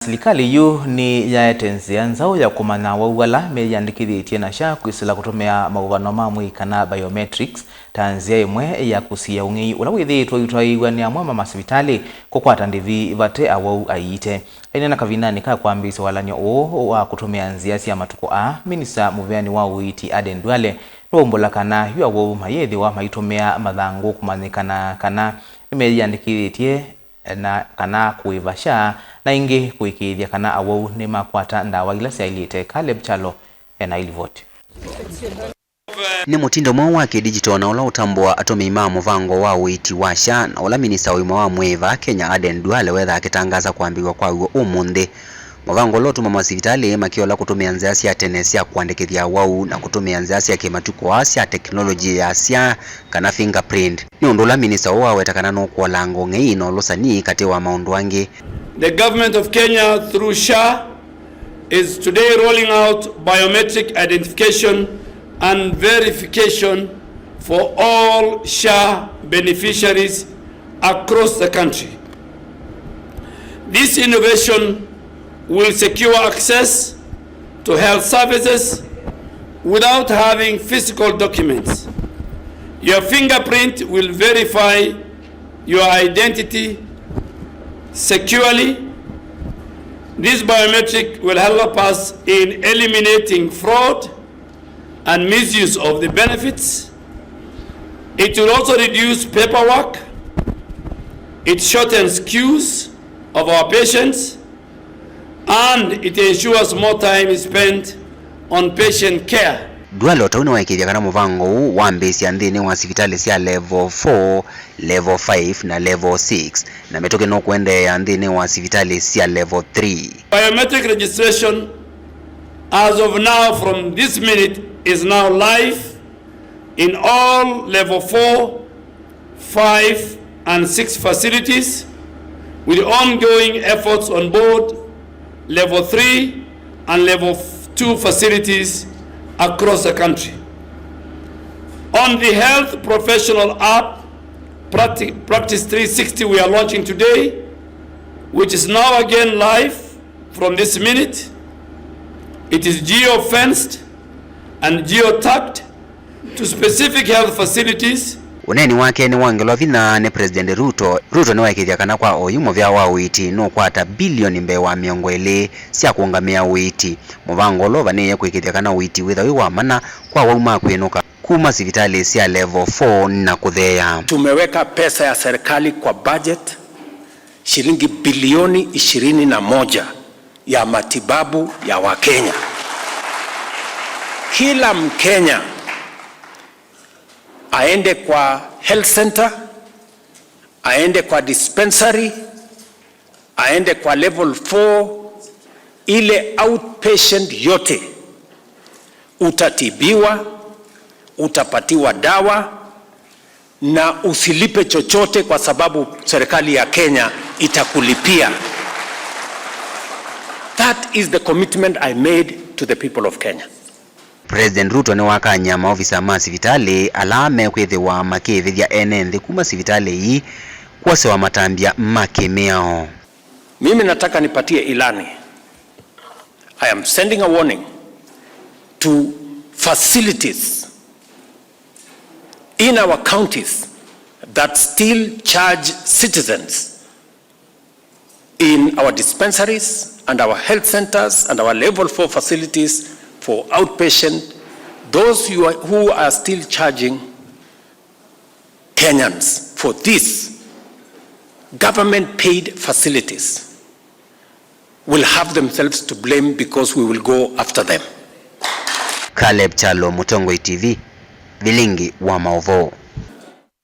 Silikali yu ni Niyaete Nzia Nzau ya Kumanya Awau Meyiandikithitye na sha Kwisila Kutumia Mauvano ma Mwii Kana Biometrics ta Nzia Imwe ya Kusiia Ung'ei ula Withiitwe Uitwaiiw'a ni Amwe Masivitali Kukwata Ndivi Vate Awau Aiite aina kavinani ka Kwambiisya walanyo wa kutumia nzia cia matuko minisa Muveani wa Uitwaiiw'a adendwale rombola Kana yu Awau mayethiwa maitumia mathangu kumanyikana Kana Meyiandikithitye na Kana kuivasha na ingi kuikithia Kana Awau ni makwata ndawa ila cia Aiite Kalebchalo ena ilivoti ni mutindo mwa wa digital na ula utambua atomi Mauvano wa Withiitwe na ula minisa wa Mwii Kenya adendwale wetha akitangaza kuambiwa kwa umuthi Mauvano lotuma Masivitali makiola kutumia nzia cia tene cia kuandikithia Awau na kutumia nzia cia kimatuko cia teknolojia ya cia kana fingerprint ni undu la minisa wa wetakana no kuola Ung'ei no losani kati wa maundu angi. The government of Kenya through SHA is today rolling out biometric identification and verification for all SHA beneficiaries across the country. This innovation will secure access to health services without having physical documents. Your fingerprint will verify your identity securely. This biometric will help us in eliminating fraud and misuse of the benefits. It will also reduce paperwork. It shortens queues of our patients, and it ensures more time is spent on patient care. Dualo tauna waikithia kana Mauvano wambiisya nthini wa Masivitali cia level 4, level 5 na level 6 na metoke no kuendea nthini wa Masivitali cia level 3. Biometric registration as of now from this minute is now live in all level 4, 5 and 6 facilities with ongoing efforts on board level 3 and level 2 facilities across the country. On the health professional app, Practice 360 we are launching today, which is now again live from this minute. It is geo-fenced and geo-tagged to specific health facilities. Uneni wake ni wangelwa vina ni President Ruto ni waikithia kana kwa oyumo vya wa Uitwaiiw'a no kwata bilioni mbewa miongo ili cia kuungamia Uitwaiiw'a Mauvano lo vaniye kuikithia kana Uitwaiiw'a wa mana kwa wauma kwinuka kuma Masivitali cia level 4 na kuthea. Tumeweka pesa ya serikali kwa budget shilingi bilioni 21 ya matibabu ya Wakenya. Kila Mkenya aende kwa health center, aende kwa dispensary, aende kwa level 4, ile outpatient yote utatibiwa, utapatiwa dawa na usilipe chochote kwa sababu serikali ya Kenya itakulipia. That is the commitment I made to the people of Kenya. President Ruto ni wakanya maofisa Masivitali alame kwithiwa makivithia enenthi kuma Masivitali hii kwase wa matambia makemeo. Mimi nataka nipatie ilani. I am sending a warning to facilities in our counties that still charge citizens in our dispensaries and our health centers and our level 4 facilities for outpatient, those who are still charging Kenyans for these government-paid facilities will have themselves to blame because we will go after them. Kalebchalo, TV, Vilingi wa Mauvano.